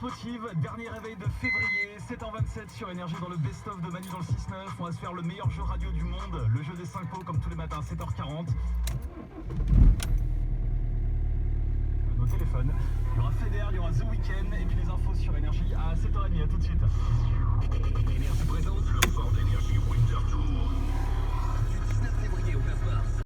Motive, dernier réveil de février, 7h27 sur Énergie dans le best-of de Manu dans le 6-9. On va se faire le meilleur jeu radio du monde, le jeu des 5 pots comme tous les matins, 7h40. Nos téléphones, il y aura Feder, il y aura The Weeknd et puis les infos sur Énergie à 7h30, à tout de suite. Énergie présente le fort d'énergie Winter Tour.